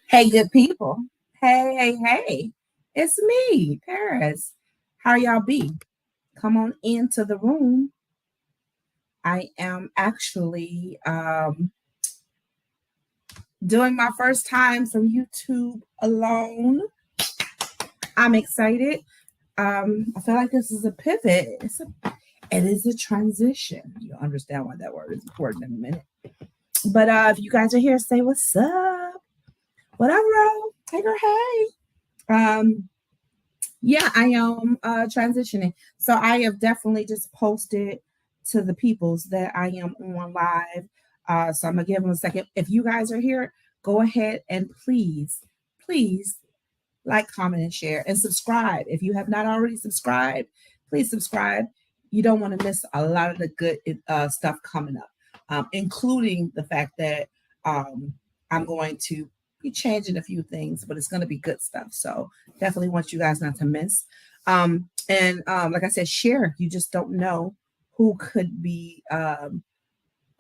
Hey, good people. Hey. It's me, Paris. How y'all be? Come on into the room. I am actually doing my first time from YouTube alone. I'm excited. I feel like this is a pivot. It is a transition. You'll understand why that word is important in a minute. But if you guys are here, say what's up. Whatever. Hey, girl, hey. Yeah, I am transitioning. So I have definitely just posted to the peoples that I am on live. So I'm gonna give them a second. If you guys are here, go ahead and please like, comment, and share, and subscribe. If you have not already subscribed, please subscribe. You don't want to miss a lot of the good stuff coming up, including the fact that I'm going to be changing a few things, but it's going to be good stuff. So definitely want you guys not to miss. And like I said, share. You just don't know who could be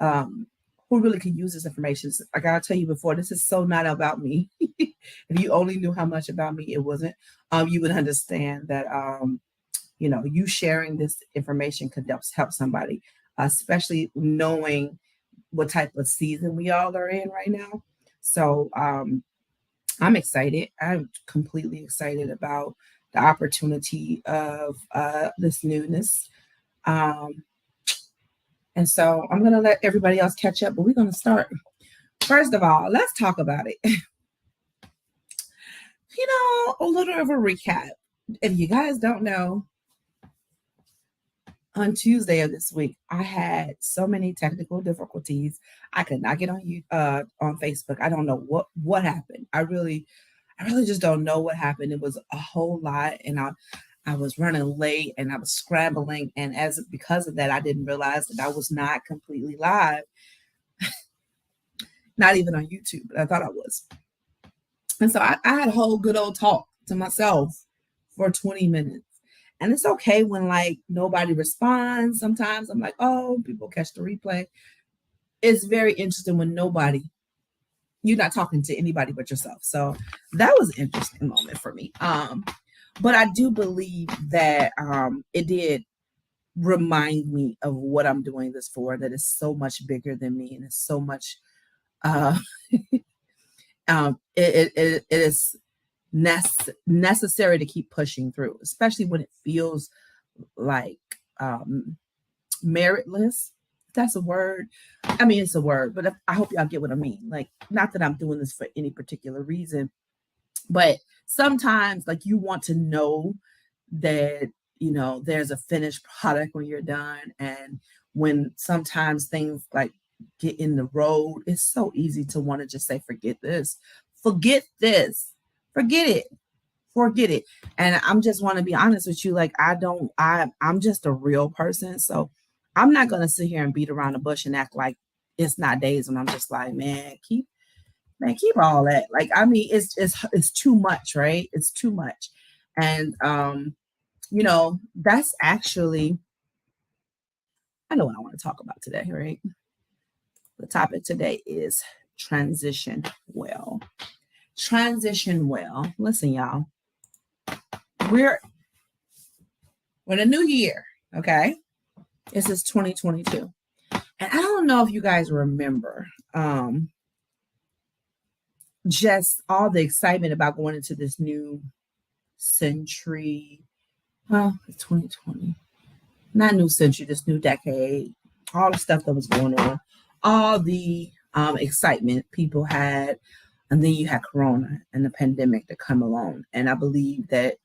who really could use this information. I gotta tell you before, this is so not about me. If you only knew how much about me it wasn't, you would understand that you sharing this information could help somebody, especially knowing what type of season we all are in right now. So I'm excited. I'm completely excited about the opportunity of this newness. And so I'm going to let everybody else catch up, but we're going to start. First of all, let's talk about it. A little of a recap. If you guys don't know, on Tuesday of this week, I had so many technical difficulties. I could not get on Facebook. I don't know what happened. I really just don't know what happened. It was a whole lot, and I was running late and I was scrambling, and because of that, I didn't realize that I was not completely live, not even on YouTube, but I thought I was. And so I had a whole good old talk to myself for 20 minutes. And it's okay when nobody responds. Sometimes I'm like, oh, people catch the replay. It's very interesting when you're not talking to anybody but yourself. So that was an interesting moment for me. But I do believe that it did remind me of what I'm doing this for, that it's so much bigger than me, and it's so much it is necessary to keep pushing through, especially when it feels like meritless. That's a word. I mean, it's a word, but I hope y'all get what I mean. Like, not that I'm doing this for any particular reason, but sometimes you want to know that there's a finished product when you're done. And when sometimes things get in the road, it's so easy to want to just say, forget this, forget it. And I'm just want to be honest with you. I'm just a real person. So I'm not going to sit here and beat around the bush and act like it's not days when I'm just like, keep all that. It's too much, right? It's too much. And, that's actually, I know what I want to talk about today, right? The topic today is transition well. Listen, y'all, we're in a new year, okay? This is 2022. And I don't know if you guys remember just all the excitement about going into this new century. It's 2020. Not new century, this new decade. All the stuff that was going on. All the excitement people had. And then you had Corona and the pandemic to come along. And I believe that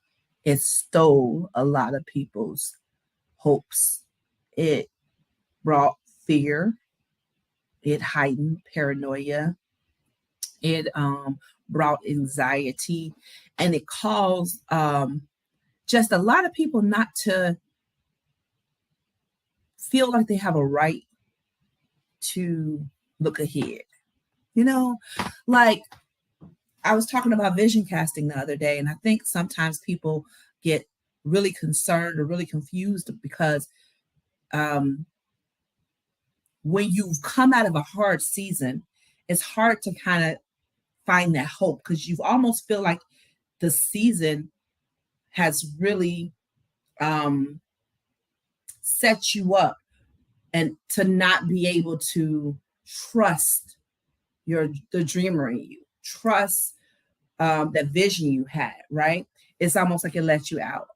it stole a lot of people's hopes. It brought fear. It heightened paranoia. It brought anxiety. And it caused just a lot of people not to feel like they have a right to look ahead. I was talking about vision casting the other day, and I think sometimes people get really concerned or really confused because when you've come out of a hard season, it's hard to kind of find that hope, because you almost feel like the season has really set you up and to not be able to trust the dreamer in you, trust that vision you had, right? It's almost like it lets you out.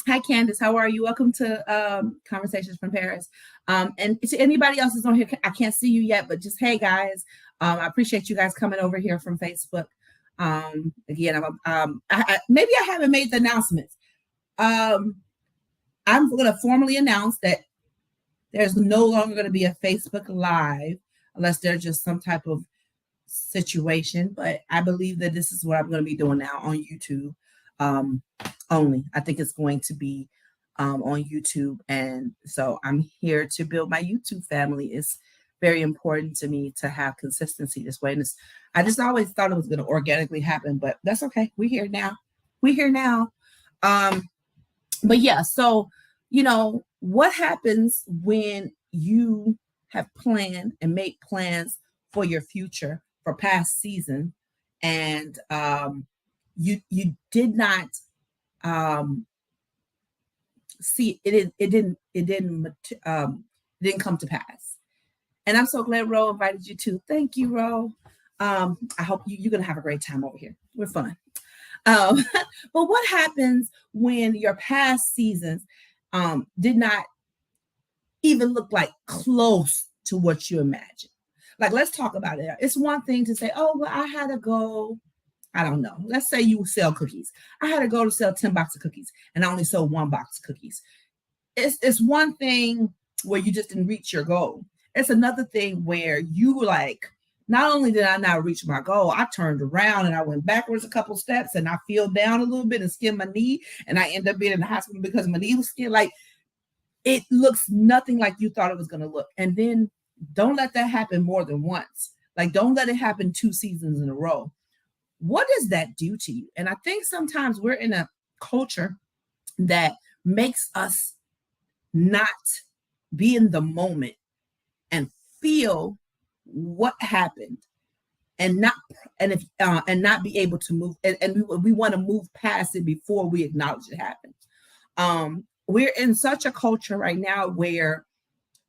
Hi, Candace. How are you? Welcome to Conversations from Paris. And to anybody else that's on here, I can't see you yet, but just hey, guys. I appreciate you guys coming over here from Facebook. Again, maybe I haven't made the announcements. I'm going to formally announce that there's no longer going to be a Facebook Live unless there's just some type of situation. But I believe that this is what I'm going to be doing now on YouTube only. I think it's going to be on YouTube. And so I'm here to build my YouTube family. It's very important to me to have consistency this way. And I just always thought it was going to organically happen, but that's okay. We're here now. But yeah, so, what happens when you have planned and made plans for your future for past season, and you did not see it? It didn't come to pass. And I'm so glad Ro invited you too. Thank you, Ro. I hope you're gonna have a great time over here. We're fun. But what happens when your past seasons did not even look like close to what you imagined? Like, let's talk about it. It's one thing to say, oh, well, I had to go, I don't know. Let's say you sell cookies. I had to go to sell 10 boxes of cookies and I only sold 1 box of cookies. It's one thing where you just didn't reach your goal. It's another thing where you not only did I not reach my goal, I turned around and I went backwards a couple steps and I fell down a little bit and skinned my knee, and I ended up being in the hospital because my knee was skinned. Like, it looks nothing like you thought it was going to look. And then don't let that happen more than once. Like, don't let it happen 2 seasons in a row. What does that do to you? And I think sometimes we're in a culture that makes us not be in the moment and feel what happened and not be able to move, and we want to move past it before we acknowledge it happened. We're in such a culture right now where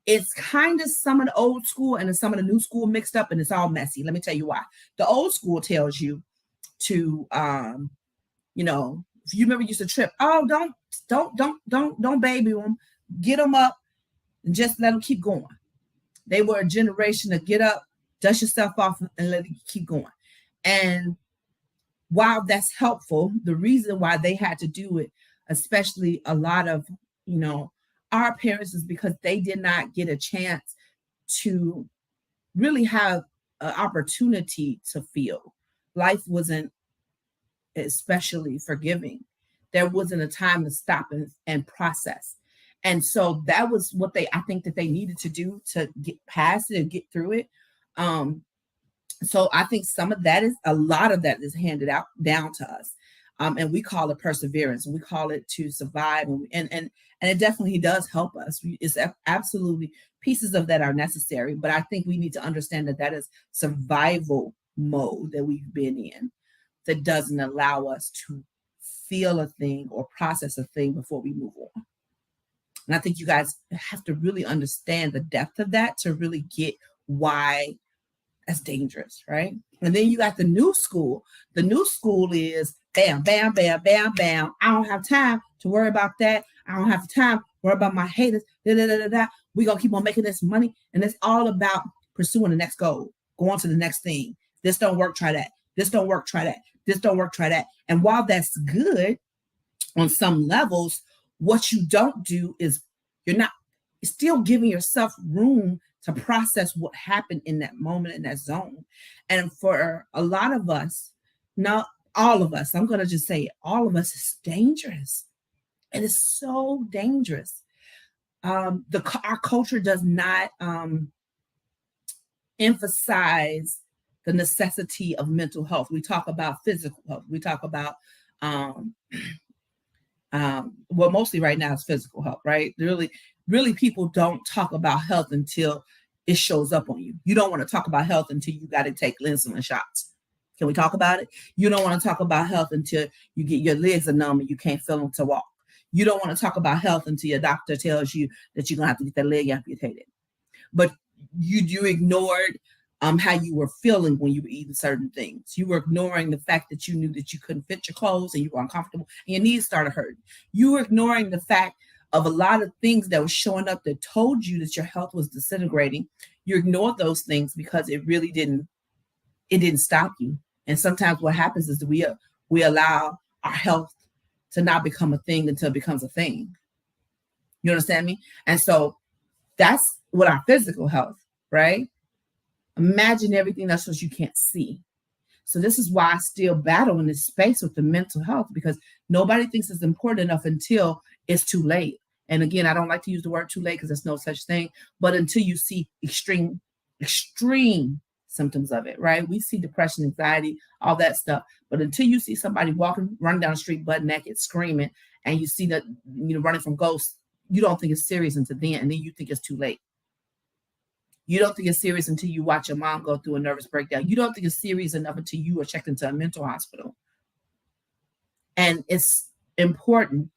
it's kind of some of the old school and some of the new school mixed up, and it's all messy. Let me tell you why. The old school tells you to if you remember, you used to trip, oh, don't baby them, get them up and just let them keep going. They were a generation to get up, dust yourself off, and let it keep going. And while that's helpful, the reason why they had to do it, especially a lot of, our parents, is because they did not get a chance to really have an opportunity to feel. Life wasn't especially forgiving. There wasn't a time to stop and process. And so that was what I think that they needed to do to get past it and get through it. So I think a lot of that is handed out down to us. And we call it perseverance. We call it to survive. And it definitely does help us. It's absolutely, pieces of that are necessary. But I think we need to understand that is survival mode that we've been in, that doesn't allow us to feel a thing or process a thing before we move on. And I think you guys have to really understand the depth of that to really get why that's dangerous, right? And then you got the new school. The new school is bam, bam, bam, bam, bam. I don't have time to worry about that. I don't have time to worry about my haters. We're going to keep on making this money. And it's all about pursuing the next goal, going to the next thing. This don't work, try that. This don't work, try that. This don't work, try that. And while that's good on some levels, what you don't do is you're still giving yourself room to process what happened in that moment, in that zone. And for a lot of us, not all of us, I'm going to just say it, all of us, is dangerous. It is so dangerous. Our culture does not emphasize the necessity of mental health. We talk about physical health. We talk about, mostly right now it's physical health, right? Really people don't talk about health until it shows up on you. You don't want to talk about health until you got to take insulin shots. Can we talk about it? You don't want to talk about health until you get your legs are numb and you can't feel them to walk. You don't want to talk about health until your doctor tells you that you're going to have to get that leg amputated. But you ignored how you were feeling when you were eating certain things. You were ignoring the fact that you knew that you couldn't fit your clothes and you were uncomfortable and your knees started hurting. You were ignoring the fact of a lot of things that was showing up that told you that your health was disintegrating. You ignored those things because it really didn't stop you. And sometimes what happens is that we allow our health to not become a thing until it becomes a thing. You understand me? And so that's what our physical health, right? Imagine everything else that you can't see. So this is why I still battle in this space with the mental health, because nobody thinks it's important enough until it's too late. And again, I don't like to use the word too late because there's no such thing, but until you see extreme symptoms of it, right? We see depression, anxiety, all that stuff. But until you see somebody running down the street butt naked, screaming, and you see that, running from ghosts, you don't think it's serious until then, and then you think it's too late. You don't think it's serious until you watch your mom go through a nervous breakdown. You don't think it's serious enough until you are checked into a mental hospital. And it's important,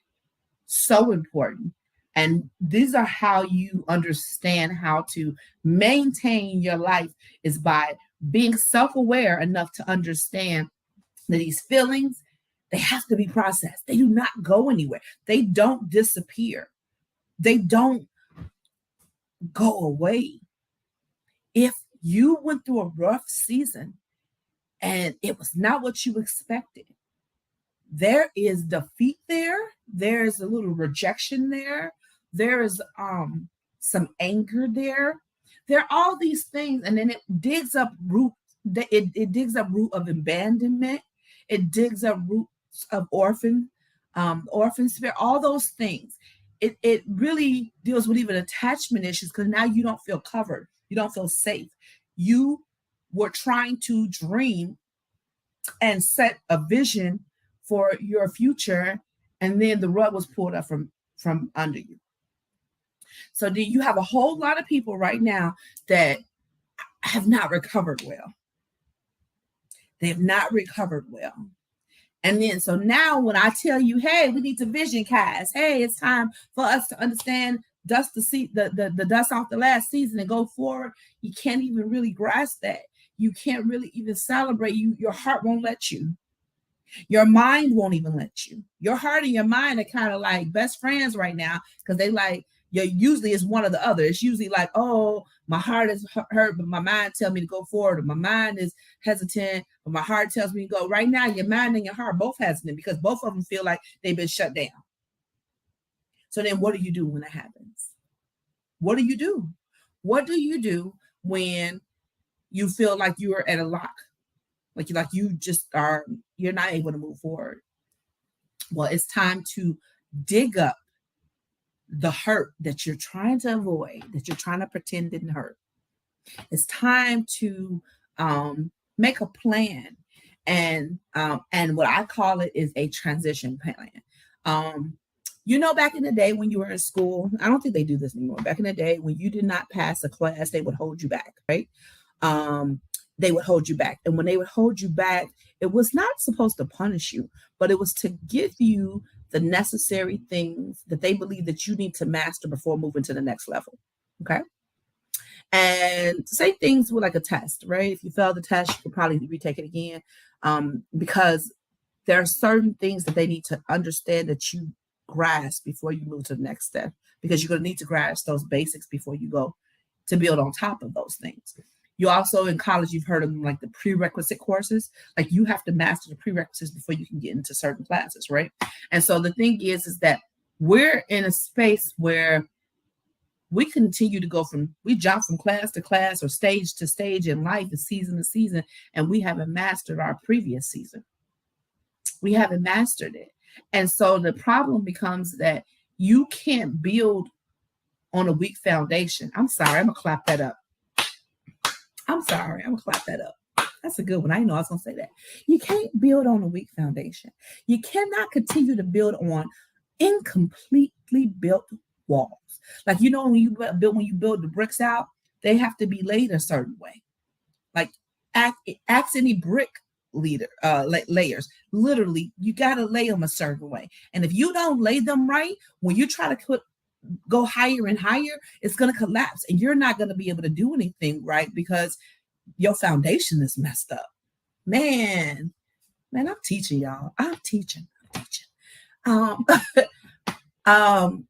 so important. And these are how you understand how to maintain your life, is by being self-aware enough to understand that these feelings, they have to be processed. They do not go anywhere. They don't disappear. They don't go away. If you went through a rough season and it was not what you expected, there is defeat there. There's a little rejection there. There is some anger there. There are all these things, and then it digs up root. It digs up root of abandonment. It digs up roots of orphan spirit. All those things. It really deals with even attachment issues, because now you don't feel covered. You don't feel safe. You were trying to dream and set a vision for your future, and then the rug was pulled up from under you. So do you have a whole lot of people right now that have not recovered well? They have not recovered well. And then, so now when I tell you, hey, we need to vision cast. Hey, it's time for us to understand dust the dust off the last season and go forward. You can't even really grasp that. You can't really even celebrate. Your heart won't let you. Your mind won't even let you. Your heart and your mind are kind of like best friends right now, because they like, usually it's one or the other. It's usually like, oh, my heart is hurt, but my mind tells me to go forward. Or my mind is hesitant, but my heart tells me to go. Right now, your mind and your heart both hesitant, because both of them feel like they've been shut down. So then what do you do when that happens? What do you do? What do you do when you feel like you are at a lock? Like you just you're not able to move forward. Well, it's time to dig up the hurt that you're trying to avoid, that you're trying to pretend didn't hurt. It's time to make a plan, and what I call it is a transition plan. Back in the day when you were in school, I don't think they do this anymore. Back in the day when you did not pass a class, they would hold you back, right? They would hold you back. And when they would hold you back, it was not supposed to punish you, but it was to give you the necessary things that they believe that you need to master before moving to the next level. Okay. And say things with like a test, right? If you fail the test, you could probably retake it again, because there are certain things that they need to understand that you grasp before you move to the next step, because you're going to need to grasp those basics before you go to build on top of those things. You also, in college, you've heard of them like the prerequisite courses. Like you have to master the prerequisites before you can get into certain classes, right? And so the thing is that we're in a space where we continue to we jump from class to class or stage to stage in life and season to season, and we haven't mastered our previous season. We haven't mastered it. And so the problem becomes that you can't build on a weak foundation. I'm sorry, I'm going to clap that up. That's a good one. I didn't know I was going to say that. You can't build on a weak foundation. You cannot continue to build on incompletely built walls. Like, when you build the bricks out, they have to be laid a certain way. Like ask any brick layers. Literally, you got to lay them a certain way. And if you don't lay them right, when you try to go higher and higher, it's going to collapse, and you're not going to be able to do anything right because your foundation is messed up. Man, I'm teaching y'all. I'm teaching.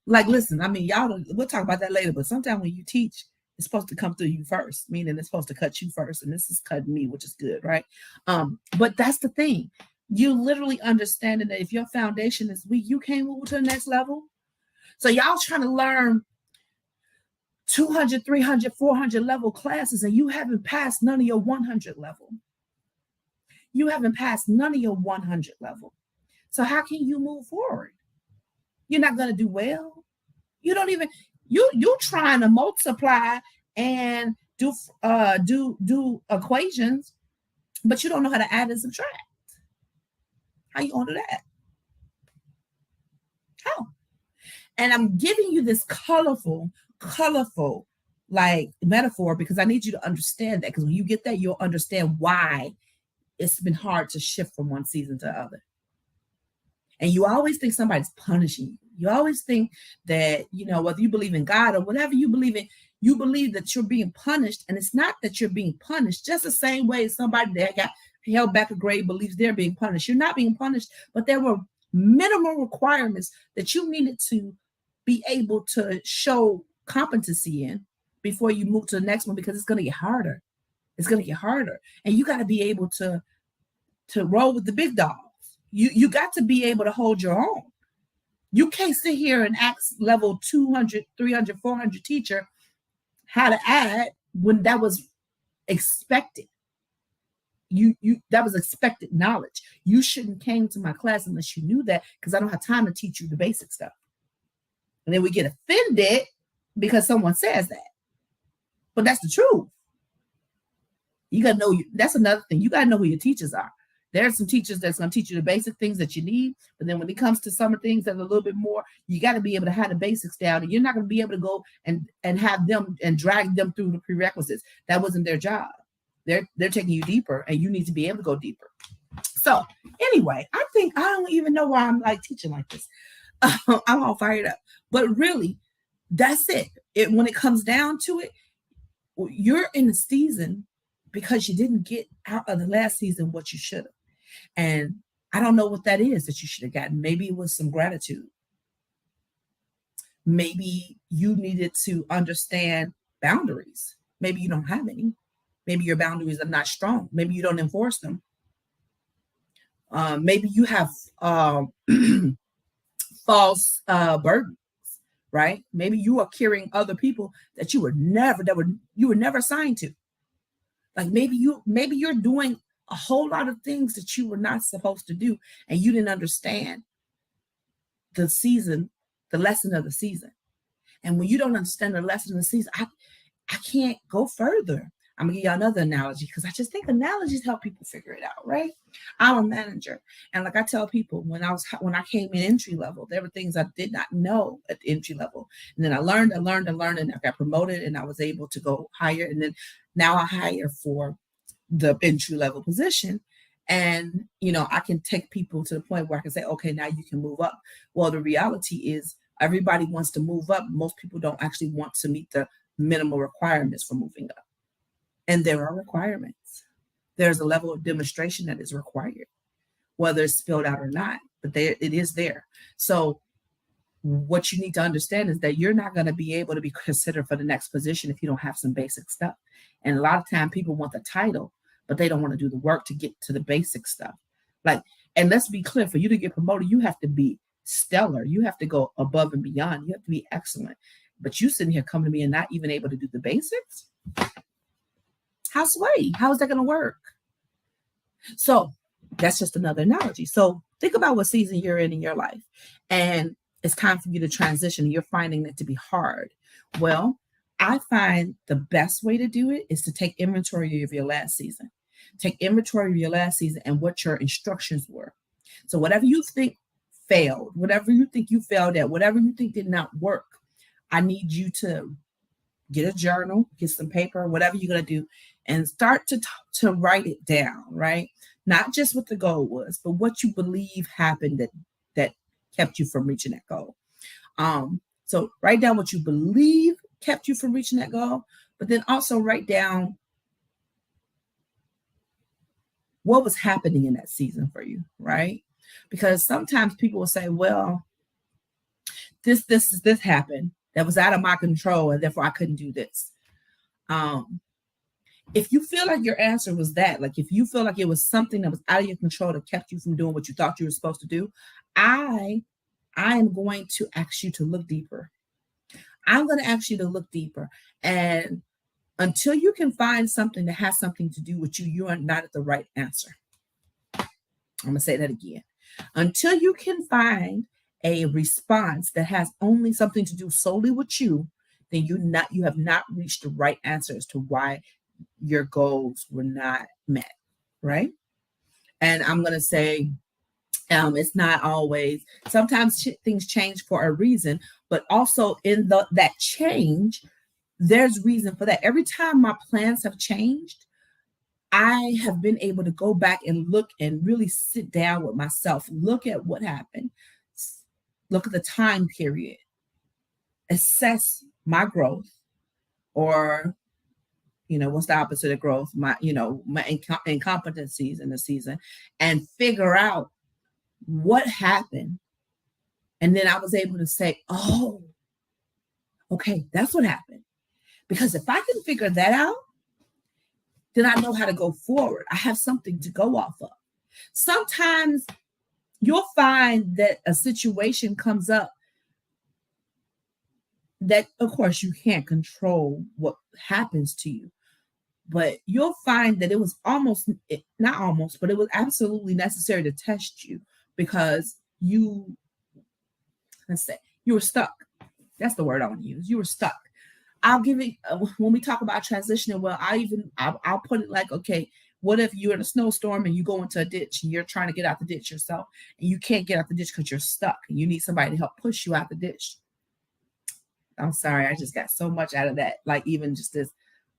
Like, listen, I mean, we'll talk about that later, but sometimes when you teach, it's supposed to come through you first, meaning it's supposed to cut you first. And this is cutting me, which is good, right? But that's the thing. You literally understanding that if your foundation is weak, you can't move to the next level. So y'all trying to learn 200, 300, 400 level classes, and you haven't passed none of your 100 level. You haven't passed none of your 100 level. So how can you move forward? You're not going to do well. You don't even, you trying to multiply and do equations, but you don't know how to add and subtract. How you going to do that? How? And I'm giving you this colorful like metaphor because I need you to understand that, because when you get that, you'll understand why it's been hard to shift from one season to the other. And you always think somebody's punishing you. You always think that, whether you believe in God or whatever you believe in, you believe that you're being punished. And it's not that you're being punished, just the same way as somebody that got held back a grade believes they're being punished. You're not being punished, but there were minimal requirements that you needed to be able to show competency in before you move to the next one, because it's going to get harder. It's going to get harder. And you got to be able to roll with the big dogs. You got to be able to hold your own. You can't sit here and ask level 200, 300, 400 teacher how to add when that was expected. That was expected knowledge. You shouldn't came to my class unless you knew that, because I don't have time to teach you the basic stuff. And then we get offended because someone says that. But that's the truth. You got to know, that's another thing. You got to know who your teachers are. There are some teachers that's going to teach you the basic things that you need. But then when it comes to some things that are a little bit more, you got to be able to have the basics down. And you're not going to be able to go and have them and drag them through the prerequisites. That wasn't their job. They're taking you deeper, and you need to be able to go deeper. So anyway, I don't even know why I'm like teaching like this. I'm all fired up. But really, that's it. When it comes down to it, you're in the season because you didn't get out of the last season what you should have. And I don't know what that is that you should have gotten. Maybe it was some gratitude. Maybe you needed to understand boundaries. Maybe you don't have any. Maybe your boundaries are not strong. Maybe you don't enforce them. Maybe you have false burdens, right? Maybe you are carrying other people that you were never assigned to. Like maybe you're doing a whole lot of things that you were not supposed to do, and you didn't understand the lesson of the season. And when you don't understand the lesson of the season, I can't go further. I'm gonna give y'all another analogy, because I just think analogies help people figure it out, right? I'm a manager, and like I tell people, when I came in entry level, there were things I did not know at the entry level, and then I learned, and I got promoted, and I was able to go higher, and then now I hire for the entry level position, and I can take people to the point where I can say, okay, now you can move up. Well, the reality is everybody wants to move up. Most people don't actually want to meet the minimal requirements for moving up. And there are requirements. There's a level of demonstration that is required, whether it's spelled out or not, but it is there. So what you need to understand is that you're not going to be able to be considered for the next position if you don't have some basic stuff. And a lot of time people want the title, but they don't want to do the work to get to the basic stuff. And let's be clear, for you to get promoted, you have to be stellar. You have to go above and beyond. You have to be excellent. But you sitting here coming to me and not even able to do the basics? How is that going to work? So that's just another analogy. So think about what season you're in your life, and it's time for you to transition. And you're finding it to be hard. Well, I find the best way to do it is to take inventory of your last season. Take inventory of your last season and what your instructions were. So whatever you think failed, whatever you think you failed at, whatever you think did not work, I need you to get a journal, get some paper, whatever you're going to do, and start to write it down, right? Not just what the goal was, but what you believe happened that kept you from reaching that goal. So write down what you believe kept you from reaching that goal, but then also write down what was happening in that season for you, right? Because sometimes people will say, well, this happened that was out of my control, and therefore I couldn't do this. If you feel like your answer was that, like if you feel like it was something that was out of your control that kept you from doing what you thought you were supposed to do, I am going to ask you to look deeper. I'm going to ask you to look deeper. And until you can find something that has something to do with you, you are not at the right answer. I'm going to say that again. Until you can find a response that has only something to do solely with you, then you have not reached the right answer as to why your goals were not met, right? And I'm going to say, it's not always, sometimes things change for a reason, but also in that change, there's reason for that. Every time my plans have changed, I have been able to go back and look and really sit down with myself, look at what happened, look at the time period, assess my growth, or what's the opposite of growth? My incompetencies in the season, and figure out what happened. And then I was able to say, oh, okay, that's what happened. Because if I can figure that out, then I know how to go forward. I have something to go off of. Sometimes you'll find that a situation comes up that, of course, you can't control what happens to you. But you'll find that it was not almost, but it was absolutely necessary to test you because you were stuck. That's the word I want to use. You were stuck. I'll give it, when we talk about transitioning, well, I'll put it like, okay, what if you're in a snowstorm and you go into a ditch and you're trying to get out the ditch yourself and you can't get out the ditch because you're stuck and you need somebody to help push you out the ditch. I'm sorry, I just got so much out of that. Like even just this,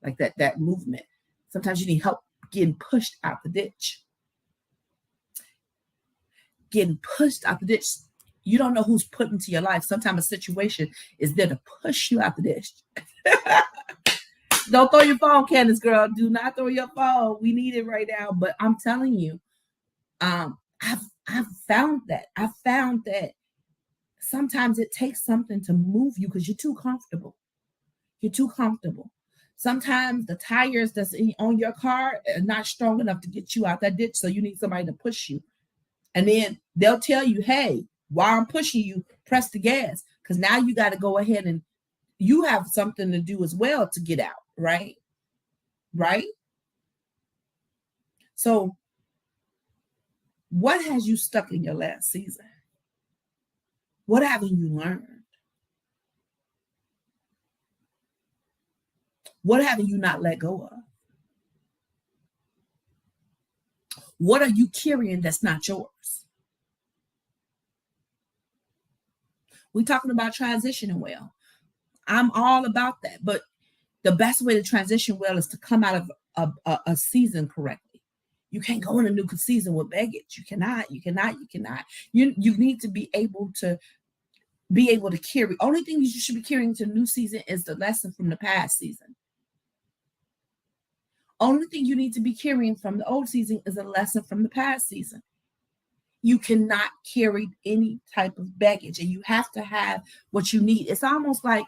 like that movement. Sometimes you need help getting pushed out the ditch. Getting pushed out the ditch. You don't know who's put into your life. Sometimes a situation is there to push you out the ditch. Don't throw your phone, Candace, girl. Do not throw your phone. We need it right now. But I'm telling you, I've found that. I found that sometimes it takes something to move you because you're too comfortable. You're too comfortable. Sometimes the tires that's on your car are not strong enough to get you out that ditch, so you need somebody to push you. And then they'll tell you, hey, while I'm pushing you, press the gas, because now you got to go ahead and you have something to do as well to get out, right? Right? So what has you stuck in your last season? What haven't you learned? What haven't you not let go of? What are you carrying that's not yours? We're talking about transitioning well. I'm all about that. But the best way to transition well is to come out of a season correctly. You can't go in a new season with baggage. You cannot. You need to be able to carry. Only thing you should be carrying to the new season is the lesson from the past season. Only thing you need to be carrying from the old season is a lesson from the past season. You cannot carry any type of baggage, and you have to have what you need. It's almost like,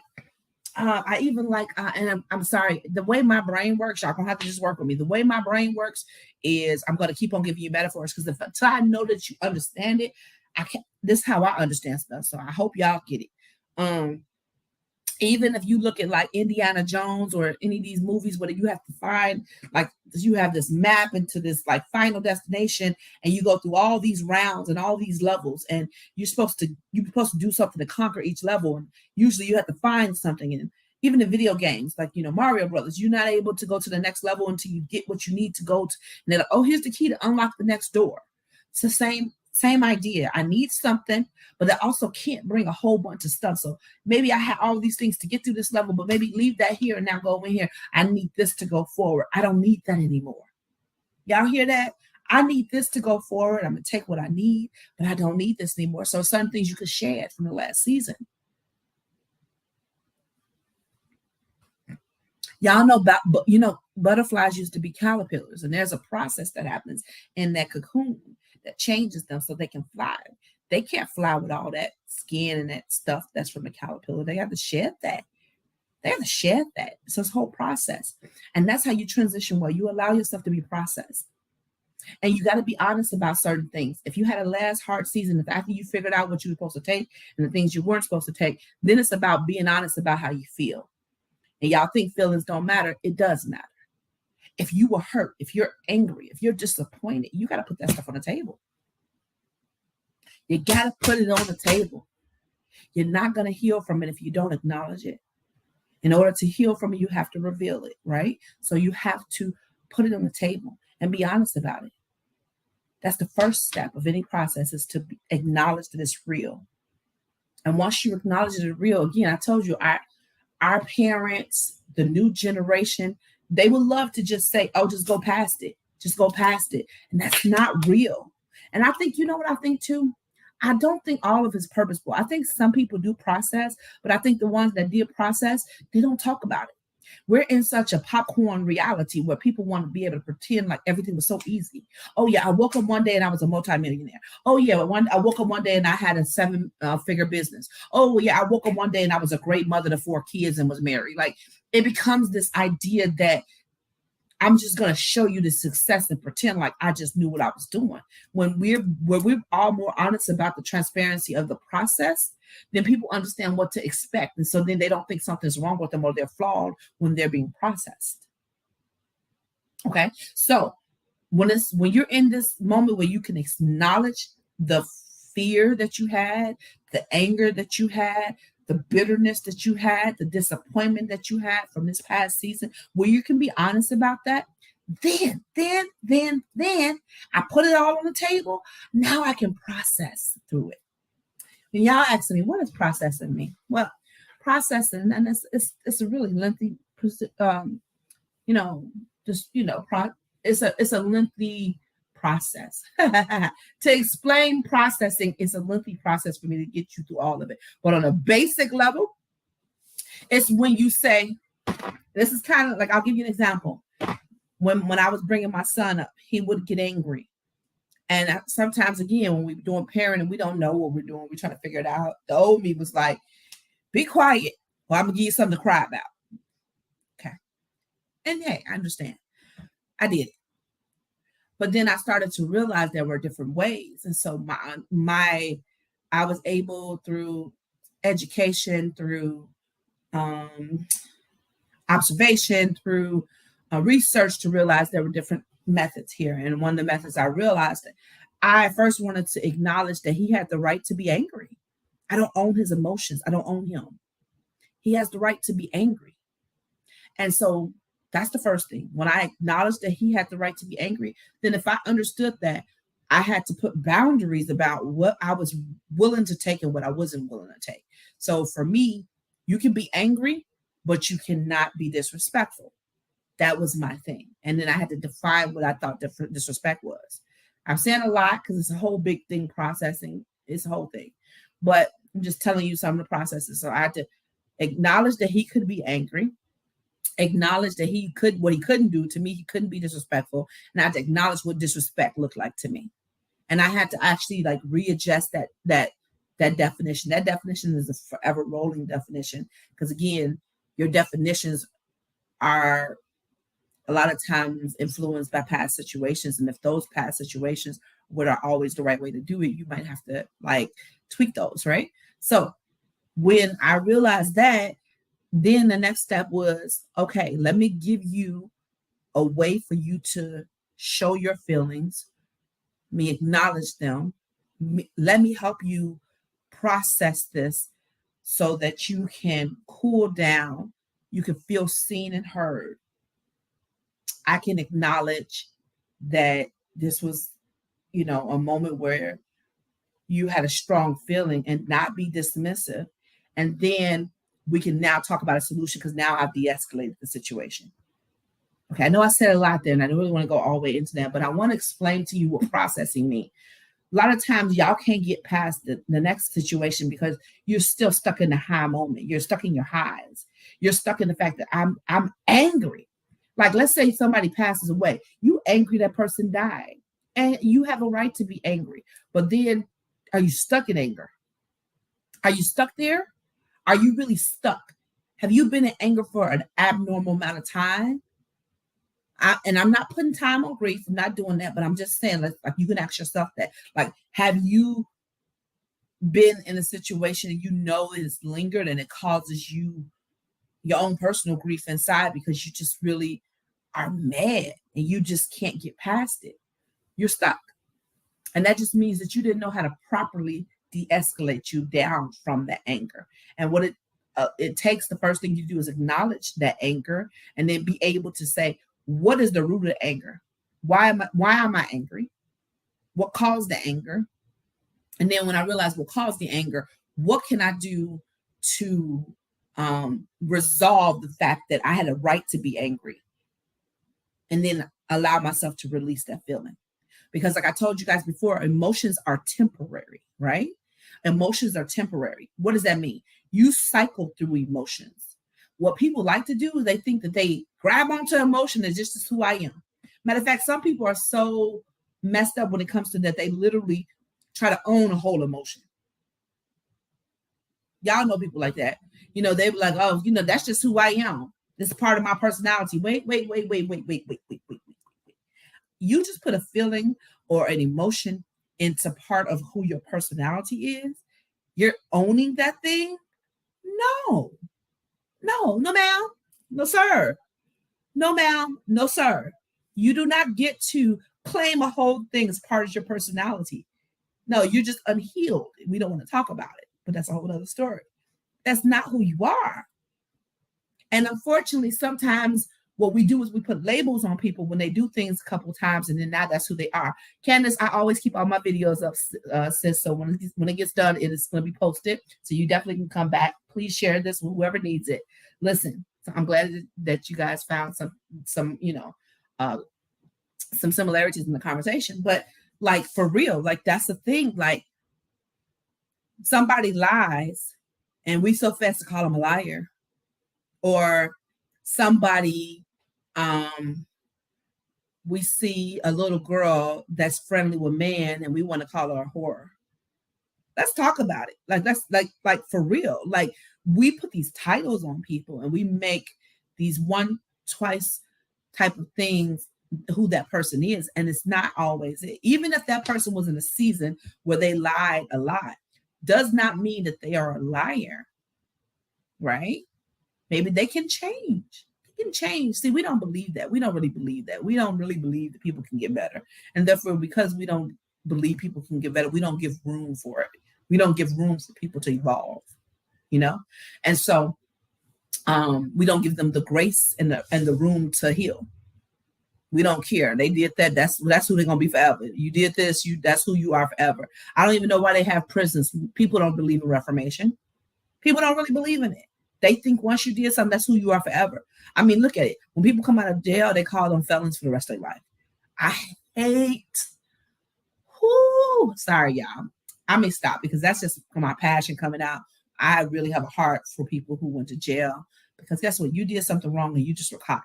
and I'm sorry, the way my brain works, y'all gonna have to just work with me. The way my brain works is I'm gonna keep on giving you metaphors because until I know that you understand it, I can't. This is how I understand stuff. So I hope y'all get it. Even if you look at like Indiana Jones or any of these movies where you have to find, like you have this map into this like final destination and you go through all these rounds and all these levels and you're supposed to do something to conquer each level. And usually you have to find something. And even in video games, like, Mario Brothers, you're not able to go to the next level until you get what you need to go to. And they're like, oh, here's the key to unlock the next door. It's the Same idea. I need something, but I also can't bring a whole bunch of stuff. So maybe I have all these things to get through this level, but maybe leave that here and now go over here. I need this to go forward. I don't need that anymore. Y'all hear that? I need this to go forward. I'm going to take what I need, but I don't need this anymore. So some things you could share from the last season. Y'all know about, butterflies used to be caterpillars, and there's a process that happens in that cocoon that changes them so they can fly. They can't fly with all that skin and that stuff that's from the caterpillar. They have to shed that. They have to shed that. It's this whole process. And that's how you transition well. You allow yourself to be processed. And you got to be honest about certain things. If you had a last hard season, if after you figured out what you were supposed to take and the things you weren't supposed to take, then it's about being honest about how you feel. And y'all think feelings don't matter. It does matter. If you were hurt, if you're angry, if you're disappointed, you got to put that stuff on the table. You got to put it on the table. You're not going to heal from it if you don't acknowledge it. In order to heal from it, you have to reveal it, right? So you have to put it on the table and be honest about it. That's the first step of any process, is to acknowledge that it's real. And once you acknowledge that it's real, again, I told you, our parents, the new generation, they would love to just say, oh, just go past it. Just go past it. And that's not real. And I think, you know what I think too? I don't think all of it's purposeful. I think some people do process, but I think the ones that did process, they don't talk about it. We're in such a popcorn reality where people want to be able to pretend like everything was so easy. Oh, yeah, I woke up one day and I was a multimillionaire. Oh, yeah, I woke up one day and I had a 7-figure business. Oh, yeah, I woke up one day and I was a great mother to 4 kids and was married. Like, it becomes this idea that I'm just going to show you the success and pretend like I just knew what I was doing. When we're all more honest about the transparency of the process, then people understand what to expect. And so then they don't think something's wrong with them or they're flawed when they're being processed. Okay. So when you're in this moment where you can acknowledge the fear that you had, the anger that you had, the bitterness that you had, the disappointment that you had from this past season, where you can be honest about that, then I put it all on the table. Now I can process through it. And y'all asking me, what does processing mean? Well, processing, and it's a really lengthy, it's a lengthy process. To explain processing is a lengthy process for me to get you through all of it. But on a basic level, it's when you say, this is kind of like, I'll give you an example. When I was bringing my son up, he would get angry. And sometimes, again, when we're doing parenting, we don't know what we're doing. We're trying to figure it out. The old me was like, be quiet, or I'm going to give you something to cry about. Okay. And hey, I understand. I did it. But then I started to realize there were different ways. And so I was able, through education, through observation, through research, to realize there were different methods here. And one of the methods I realized, that I first wanted to acknowledge that he had the right to be angry. I don't own his emotions. I don't own him. He has the right to be angry. And so that's the first thing. When I acknowledged that he had the right to be angry, then if I understood that, I had to put boundaries about what I was willing to take and what I wasn't willing to take. So for me, you can be angry, but you cannot be disrespectful. That was my thing. And then I had to define what I thought disrespect was. I'm saying a lot because it's a whole big thing, processing. It's a whole thing. But I'm just telling you some of the processes. So I had to acknowledge that he could be angry, acknowledge that what he couldn't do to me, he couldn't be disrespectful. And I had to acknowledge what disrespect looked like to me. And I had to actually like readjust that definition. That definition is a forever rolling definition. Because again, your definitions are a lot of times influenced by past situations. And if those past situations were not always the right way to do it, you might have to like tweak those, right? So when I realized that, then the next step was, okay, let me give you a way for you to show your feelings, me acknowledge them, let me help you process this so that you can cool down, you can feel seen and heard. I can acknowledge that this was, a moment where you had a strong feeling and not be dismissive. And then we can now talk about a solution because now I've de-escalated the situation. Okay, I know I said a lot there and I don't really want to go all the way into that, but I want to explain to you what processing means. A lot of times y'all can't get past the next situation because you're still stuck in the high moment. You're stuck in your highs. You're stuck in the fact that I'm angry. Like, let's say somebody passes away. You angry that person died. And you have a right to be angry. But then are you stuck in anger? Are you stuck there? Are you really stuck? Have you been in anger for an abnormal amount of time? And I'm not putting time on grief. I'm not doing that, but I'm just saying, like you can ask yourself that. Like, have you been in a situation and you know it's lingered and it causes you your own personal grief inside because you just really are mad and you just can't get past it? You're stuck. And that just means that you didn't know how to properly de-escalate you down from that anger. And what it takes, the first thing you do is acknowledge that anger and then be able to say, what is the root of the anger? Why am I angry? What caused the anger? And then when I realize what caused the anger, what can I do to resolve the fact that I had a right to be angry? And then allow myself to release that feeling. Because like I told you guys before, emotions are temporary, right? Emotions are temporary. What does that mean? You cycle through emotions. What people like to do is they think that they grab onto emotion and just is who I am. Matter of fact, some people are so messed up when it comes to that, they literally try to own a whole emotion. Y'all know people like that. They be like, oh, that's just who I am. This is part of my personality. Wait. You just put a feeling or an emotion into part of who your personality is. You're owning that thing? No, ma'am. No, sir. No, ma'am. No, sir. You do not get to claim a whole thing as part of your personality. No, you're just unhealed. We don't want to talk about it, but that's a whole other story. That's not who you are. And unfortunately, sometimes what we do is we put labels on people when they do things a couple of times, and then now that's who they are. Candace, I always keep all my videos up, sis. So when it gets done, it is going to be posted. So you definitely can come back. Please share this with whoever needs it. Listen, so I'm glad that you guys found some similarities in the conversation. But like for real, like that's the thing. Like somebody lies, and we so fast to call them a liar, or somebody. We see a little girl that's friendly with man and we want to call her a whore. Let's talk about it. Like that's like for real. Like we put these titles on people and we make these one, twice type of things who that person is. And it's not always it. Even if that person was in a season where they lied a lot, does not mean that they are a liar. Right? Maybe they can change. Change. See, we don't believe that. We don't really believe that. We don't really believe that people can get better. And therefore, because we don't believe people can get better, we don't give room for it. We don't give room for people to evolve, And so we don't give them the grace and the room to heal. We don't care. They did that. That's who they're gonna be forever. You did this, that's who you are forever. I don't even know why they have prisons. People don't believe in reformation. People don't really believe in it. They think once you did something, that's who you are forever. I mean, look at it. When people come out of jail, they call them felons for the rest of their life. I hate. Sorry, y'all. I may stop because that's just my passion coming out. I really have a heart for people who went to jail because guess what? You did something wrong and you just were caught.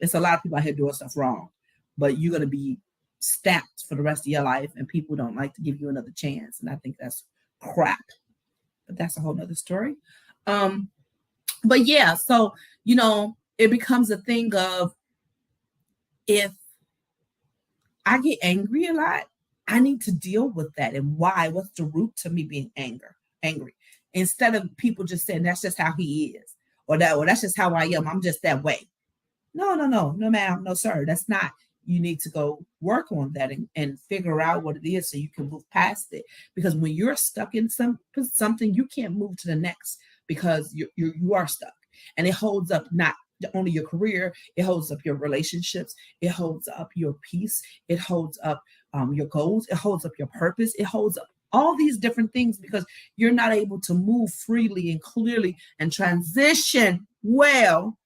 There's a lot of people out here doing stuff wrong, but you're going to be stamped for the rest of your life and people don't like to give you another chance. And I think that's crap. But that's a whole nother story. But yeah, so, it becomes a thing of if I get angry a lot, I need to deal with that. And why? What's the root to me being angry? Instead of people just saying, that's just how he is. Or that's just how I am. I'm just that way. No, ma'am. No, sir. That's not. You need to go work on that and figure out what it is so you can move past it. Because when you're stuck in something, you can't move to the next because you are stuck. And it holds up not only your career, it holds up your relationships, it holds up your peace, it holds up your goals, it holds up your purpose, it holds up all these different things, because you're not able to move freely and clearly and transition well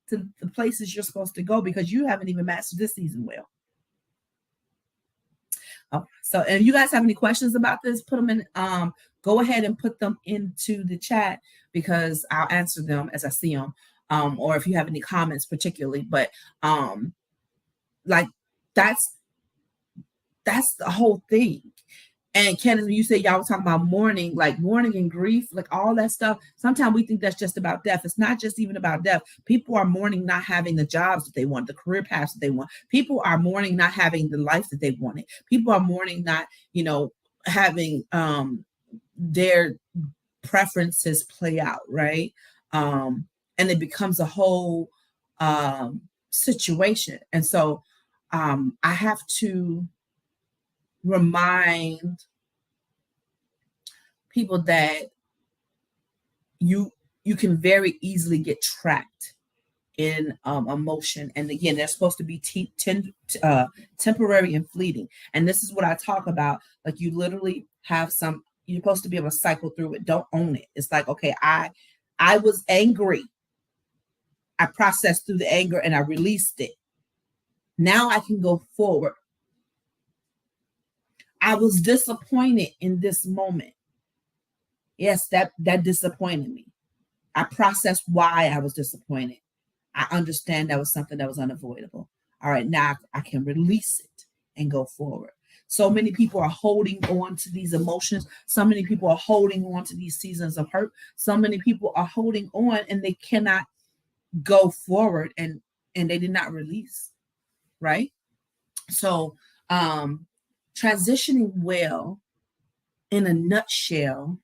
to the places you're supposed to go because you haven't even mastered this season well. So, and if you guys have any questions about this, put them in, go ahead and put them into the chat because I'll answer them as I see them. Or if you have any comments particularly, but like that's the whole thing. And Kenneth, you said y'all were talking about mourning, like mourning and grief, like all that stuff. Sometimes we think that's just about death. It's not just even about death. People are mourning not having the jobs that they want, the career paths that they want. People are mourning not having the life that they wanted. People are mourning not, having their preferences play out, right? And it becomes a whole situation. And so I have to remind people that you can very easily get trapped in emotion. And again, they're supposed to be temporary and fleeting. And this is what I talk about. Like you literally have you're supposed to be able to cycle through it. Don't own it. It's like, okay, I was angry. I processed through the anger and I released it. Now I can go forward. I was disappointed in this moment. Yes, that disappointed me. I processed why I was disappointed. I understand that was something that was unavoidable. All right, now I can release it and go forward. So many people are holding on to these emotions. So many people are holding on to these seasons of hurt. So many people are holding on and they cannot go forward and they did not release, right? So transitioning well, in a nutshell,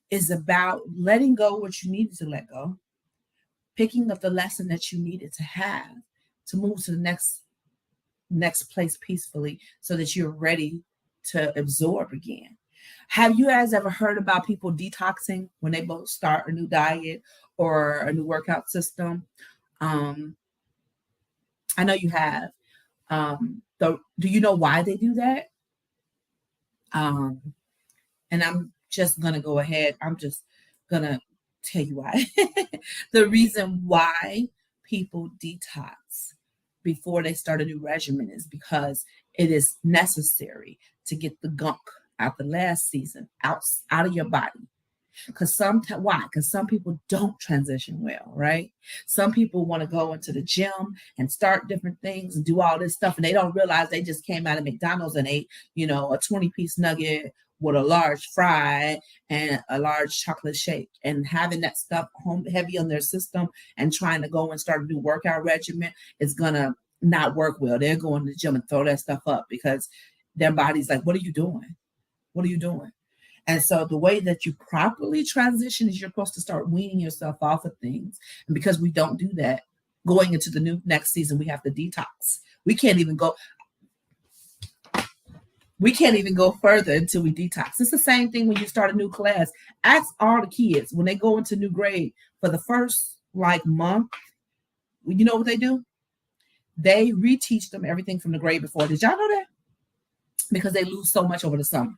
is about letting go what you needed to let go, picking up the lesson that you needed to have to move to the next place peacefully so that you're ready to absorb again. Have you guys ever heard about people detoxing when they both start a new diet or a new workout system? I know you have. Do you know why they do that? And I'm just going to go ahead. I'm just going to tell you why. The reason why people detox before they start a new regimen is because it is necessary to get the gunk out the last season, out of your body. Why? Because some people don't transition well, right? Some people want to go into the gym and start different things and do all this stuff, and they don't realize they just came out of McDonald's and ate, a 20-piece nugget with a large fry and a large chocolate shake, and having that stuff heavy on their system and trying to go and start a new workout regimen is gonna not work well. They're going to the gym and throw that stuff up because their body's like, what are you doing? What are you doing? And so the way that you properly transition is you're supposed to start weaning yourself off of things. And because we don't do that, going into the next season, we have to detox. We can't even go further until we detox. It's the same thing when you start a new class. Ask all the kids when they go into new grade for the first month. You know what they do? They reteach them everything from the grade before. Did y'all know that? Because they lose so much over the summer.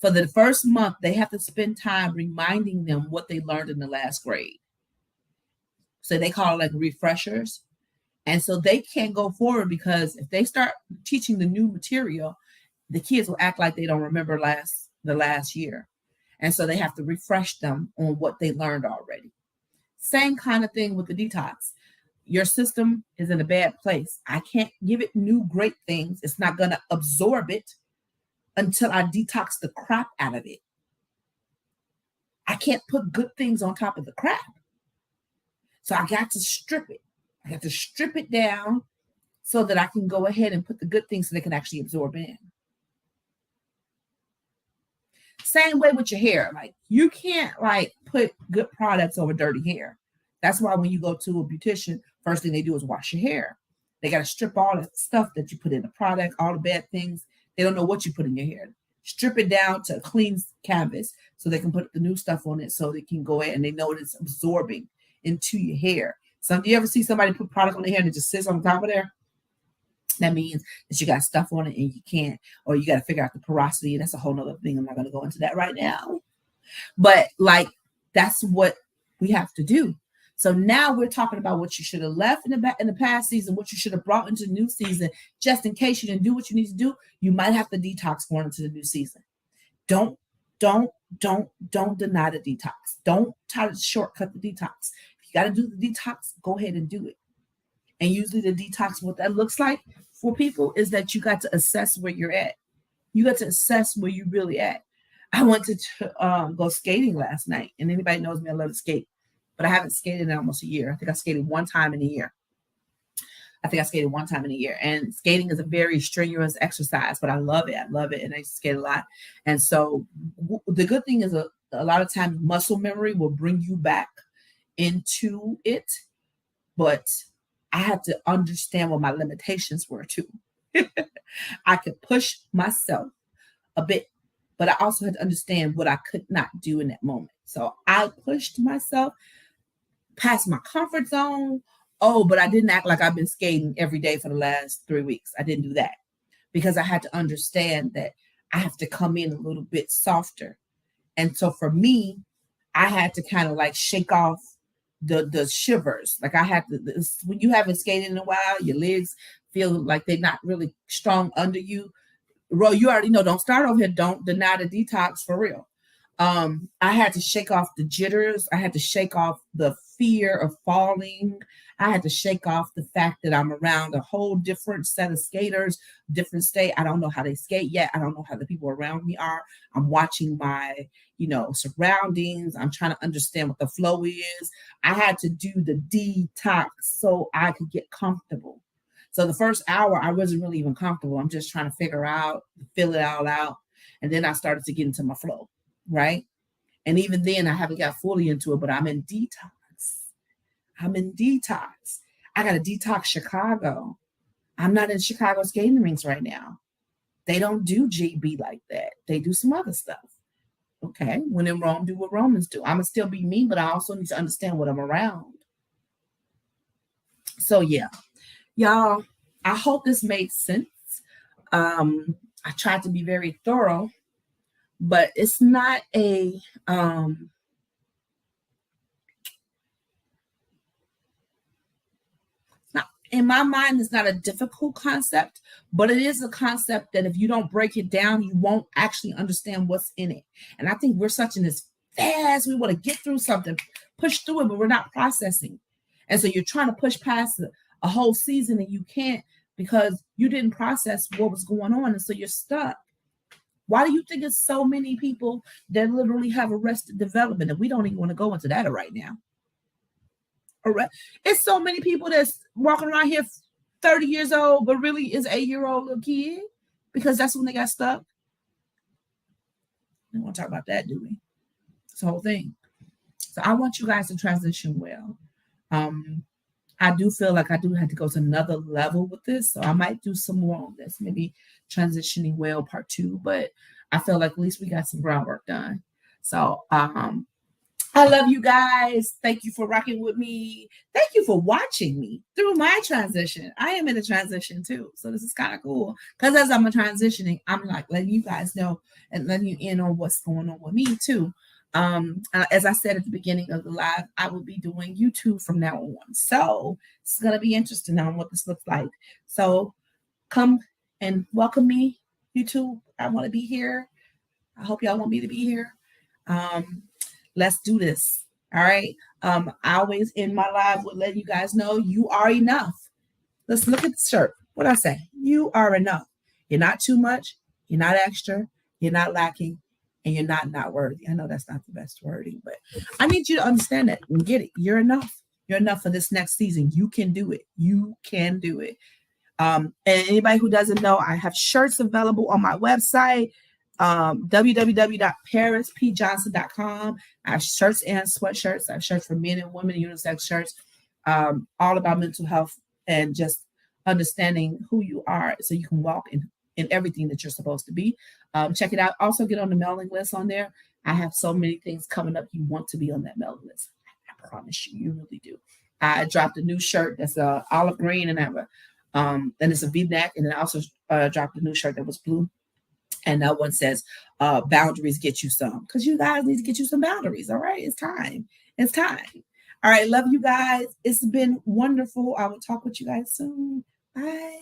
For the first month, they have to spend time reminding them what they learned in the last grade. So they call it refreshers. And so they can't go forward because if they start teaching the new material, the kids will act like they don't remember the last year. And so they have to refresh them on what they learned already. Same kind of thing with the detox. Your system is in a bad place. I can't give it new great things. It's not going to absorb it until I detox the crap out of it. I can't put good things on top of the crap. So I got to strip it. I got to strip it down so that I can go ahead and put the good things so they can actually absorb in. Same way with your hair. You can't put good products over dirty hair. That's why when you go to a beautician, first thing they do is wash your hair. They got to strip all the stuff that you put in the product, all the bad things. They don't know what you put in your hair. Strip it down to a clean canvas so they can put the new stuff on it so they can go ahead and they know it's absorbing into your hair. Do you ever see somebody put product on their hair and it just sits on the top of there? That means that you got stuff on it and you can't, or you got to figure out the porosity. That's a whole nother thing. I'm not going to go into that right now. But like, that's what we have to do. So now we're talking about what you should have left in the past season, what you should have brought into the new season, just in case you didn't do what you need to do. You might have to detox going into the new season. Don't deny the detox. Don't try to shortcut the detox. If you got to do the detox, go ahead and do it. And usually the detox, what that looks like for people is that you got to assess where you're at. You got to assess where you're really at. I went to go skating last night, and anybody knows me, I love to skate, but I haven't skated in almost a year. I think I skated one time in a year. And skating is a very strenuous exercise, but I love it. And I skate a lot. And so the good thing is a lot of times muscle memory will bring you back into it, but I had to understand what my limitations were too. I could push myself a bit, but I also had to understand what I could not do in that moment. So I pushed myself past my comfort zone. Oh, but I didn't act like I've been skating every day for the last 3 weeks. I didn't do that because I had to understand that I have to come in a little bit softer. And so for me, I had to kind of like shake off the shivers. Like I had to, when you haven't skated in a while, your legs feel like they're not really strong under you. You already know, don't start over here. Don't deny the detox for real. I had to shake off the jitters. I had to shake off the fear of falling. I had to shake off the fact that I'm around a whole different set of skaters, different state. I don't know how they skate yet. I don't know how the people around me are. I'm watching my, surroundings. I'm trying to understand what the flow is. I had to do the detox so I could get comfortable. So the first hour, I wasn't really even comfortable. I'm just trying to figure out, fill it all out. And then I started to get into my flow, right? And even then, I haven't got fully into it, but I'm in detox. I got to detox Chicago. I'm not in Chicago skating rinks right now. They don't do GB like that. They do some other stuff. Okay, when in Rome, do what Romans do. I'm going to still be me, but I also need to understand what I'm around. So yeah, y'all, I hope this made sense. I tried to be very thorough, but it's not a in my mind, it's not a difficult concept, but it is a concept that if you don't break it down, you won't actually understand what's in it. And I think we're such in this fast, we want to get through something, push through it, but we're not processing. And so you're trying to push past a whole season and you can't because you didn't process what was going on. And so you're stuck. Why do you think it's so many people that literally have arrested development? And we don't even want to go into that right now. It's so many people that's walking around here 30 years old, but really is 8-year-old little kid because that's when they got stuck. We don't want to talk about that, do we? It's the whole thing. So I want you guys to transition well. I do feel like I do have to go to another level with this. So I might do some more on this, maybe transitioning well part 2, but I feel like at least we got some groundwork done. So I love you guys. Thank you for rocking with me. Thank you for watching me through my transition. I am in a transition too. So this is kind of cool. Because as I'm transitioning, I'm like letting you guys know and letting you in on what's going on with me too. As I said at the beginning of the live, I will be doing YouTube from now on. So it's going to be interesting on what this looks like. So come and welcome me, YouTube. I want to be here. I hope y'all want me to be here. Let's do this. All right. I always end my live with letting you guys know you are enough. Let's look at the shirt. What I say? You are enough. You're not too much. You're not extra. You're not lacking. And you're not worthy. I know that's not the best wording, but I need you to understand that and get it. You're enough. You're enough for this next season. You can do it. You can do it. And anybody who doesn't know, I have shirts available on my website. www.parispjohnson.com. I have shirts and sweatshirts. I have shirts for men and women, unisex shirts, all about mental health and just understanding who you are so you can walk in everything that you're supposed to be. Check it out. Also get on the mailing list on there. I have so many things coming up. You want to be on that mailing list. I promise you, you really do. I dropped a new shirt that's olive green and I have And it's a V-neck. And then I also dropped a new shirt that was blue. And that one says, boundaries get you some. Because you guys need to get you some boundaries. All right. It's time. It's time. All right. Love you guys. It's been wonderful. I will talk with you guys soon. Bye.